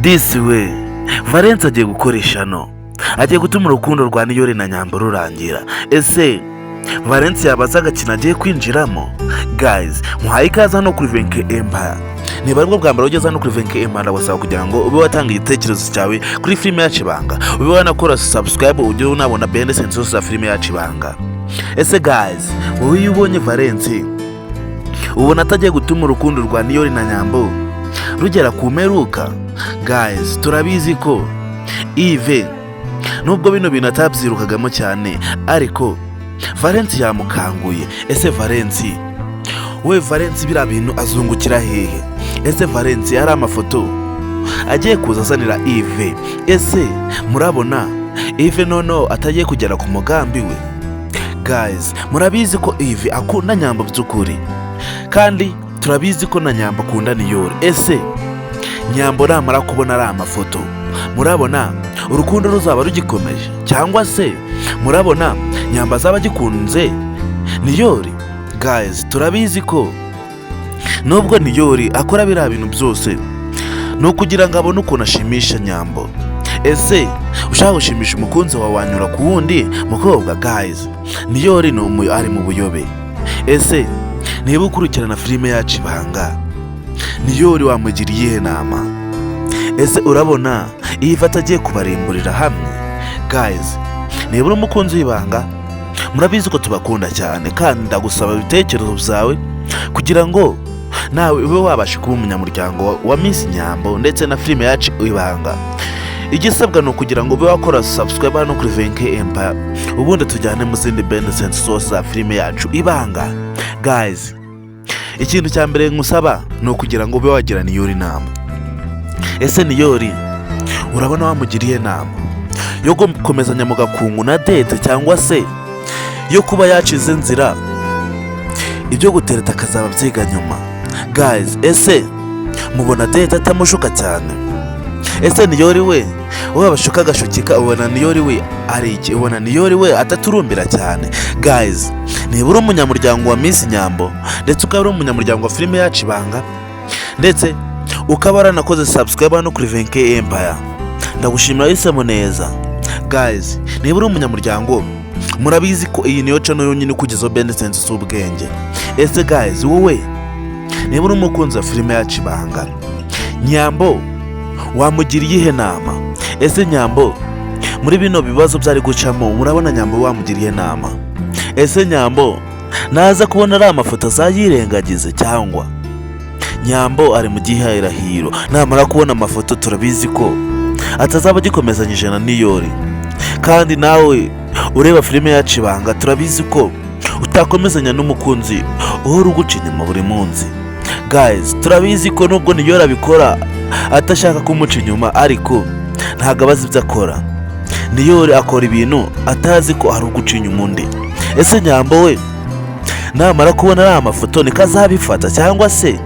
This way Valence agiye gukoresha agiye gutuma urukundo rwa Niyori na Nyambo rurangira. Ese Valence yabaza agakina agiye kwinjiramo? Guys, muhaye ikaze hano kuri Venke Empire. Niba aribwo bwa mbere ugeze hano kuri Venke Empire, ndabasaba kugira ngo ube watanga igitekerezo cyawe kuri filime yacu Ibanga, ube wanakora subscribe ujye unabona behind zose za filime yacu Ibanga. Ese guys, wowe ubonye Valence ubona atagiye gutuma urukundo rwa Niyori na Nyambo rugera ku meruka? Guys, turabizi ko Yves nubwo bino bintu atabyirukagamo cyane, ariko Valence yamukanguye. Ese Valence biriya bintu azungukira hehe? Ese Valence yari amafoto agiye kuza azanira Yves? Ese murabona Yves noneho atagiye kugera ku mugambi we? Guys, murabizi ko Yves akunda Nyambo by'ukuri, kandi turabizi ko na Nyambo akunda Niyori. Ese Nyambo namara kubona ari amafoto, murabona urukundo ruzaba rugikomeje, cyangwa se murabona Nyambo azaba agikunze Niyori? Guys, turabizi ko nubwo Niyori akora biriya bintu byose ni ukugira ngo abone ukuntu ashimisha Nyambo. Ese ushaka gushimisha umukunzi wawe wanyura ku wundi mukobwa? Guys, Niyori ari mu buyobe. Ese niba ukurikirana filime yacu Ibanga, Niyori wamugiriye iyihe nama? Ese urabona Yves atagiye kubarimburira hamwe? Guys, niba uri umukunzi w'Ibanga, murabizi ko tubakunda cyane, kandi ndagusaba ibitekerezo byawe kugira ngo nawe ube wabasha kuba umunyamuryango wa Miss Nyambo ndetse na filime yacu Ibanga. Igisabwa ni ukugira ngo ube wakora subscribe hano kuri Venke Empire, ubundi tujyane mu zindi behind zose za filime yacu Ibanga. Guys, ikintu cya mbere ngusaba ni ukugira ngo ube wagira Niyori inama. Ese Niyori urabona wamugiriye inama yo gukomezanya mu gakungu na date, cyangwa se yo kuba yacize inzira ibyo gutereta akazaba byiga nyuma? Guys, ese mubona date atamushuka cyane? Ese Niyori we abashuka agashukika, ubona Niyori we ari iki? Ubona Niyori we ataturumbira cyane? Guys, niba uri umunyamuryango wa Miss Nyambo ndetse ukaba uri umunyamuryango wa filime yacu Ibanga, ndetse ukaba waranakoze subscribe hano kuri Venke Empire, ndagushimira wahisemo neza. Guys, niba uri umunyamuryango, murabizi ko iyi niyo channel yonyine kugezaho behind z'ubwenge. Ese guys, wowe niba uri umukunzi wa filime yacu Ibanga, Nyambo wamugiriye iyihe nama? Ese Nyambo muri bino bibazo byari gucamo, murabona Nyambo wamugiriye inama? Ese Nyambo naza kubona ari amafoto azayirengagize, cyangwa Nyambo ari mu gihirahiro namara kubona amafoto turabizi ko atazaba agikomezanyije na Niyori? Kandi nawe ureba filime yacu Ibanga, turabizi ko utakomezanya n'umukunzi uhora uguca inyuma buri munsi. Guys, turabizi ko nubwo Niyori abikora atashaka kumuca inyuma, ariko ntabwo abazi ibyo akora. Niyori akora ibintu atazi ko ari uguca inyuma undi. Ese Nyambo we namara kubona ari amafoto niko azabifata, cyangwa se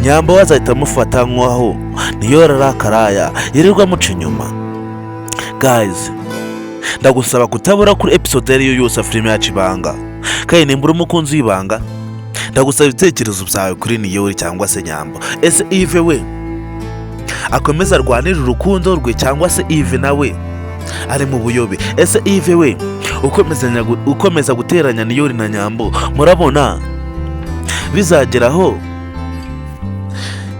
Nyambo we azahita amufata nk'aho Niyori ari akaraya yirirwa amuca inyuma? Guys, ndagusaba kutabura kuri episode ariyo yose filime yacu Ibanga, kandi nimba uri umukunzi w'Ibanga, ndagusaba ibitekerezo byawe kuri Niyori cyangwa se Nyambo. Ese Yves we akomeza arwanira urukundo rwe, cyangwa se Yves nawe ari mu buyobe? Ese Yves we ukomeza guteranya Niyori na Nyambo, murabona bizageraho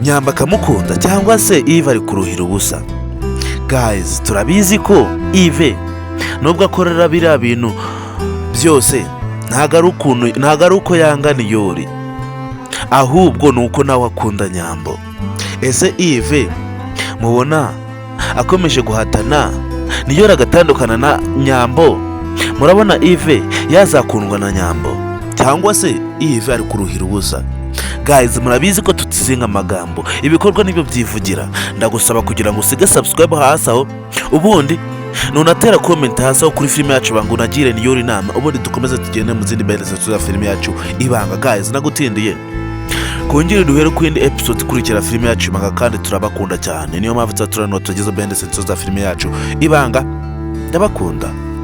Nyambo akamukunda, cyangwa se Yves ari kuruhira ubusa? Guys, turabizi ko Yves nubwo akorera biriya bintu byose ntago ari uko yanga Niyori, ahubwo ni uko nawe akunda Nyambo. Ese Yves mubona akomeje guhatana Niyori agatandukana na Nyambo, murabona Yves yazakundwa na Nyambo, cyangwa se Yves ari kuruhira ubusa? Guys, murabizi ko tutizinga amagambo, ibikorwa nibyo byivugira. Ndagusaba kugira ngo usige subscribe hasi aho, ubundi nunatera comment hasi aho kuri filime yacu Ibanga unagire Niyori inama, ubundi dukomeze tugende mu zindi behind za filime yacu Ibanga. Guys, nagutindiye kongera duhere ku yindi episode kurikira filime yacu Ibanga, kandi turabakunda cyane, niyo mpamvu tuzaturanwa tugeze behind za filime yacu Ibanga. Ndabakunda.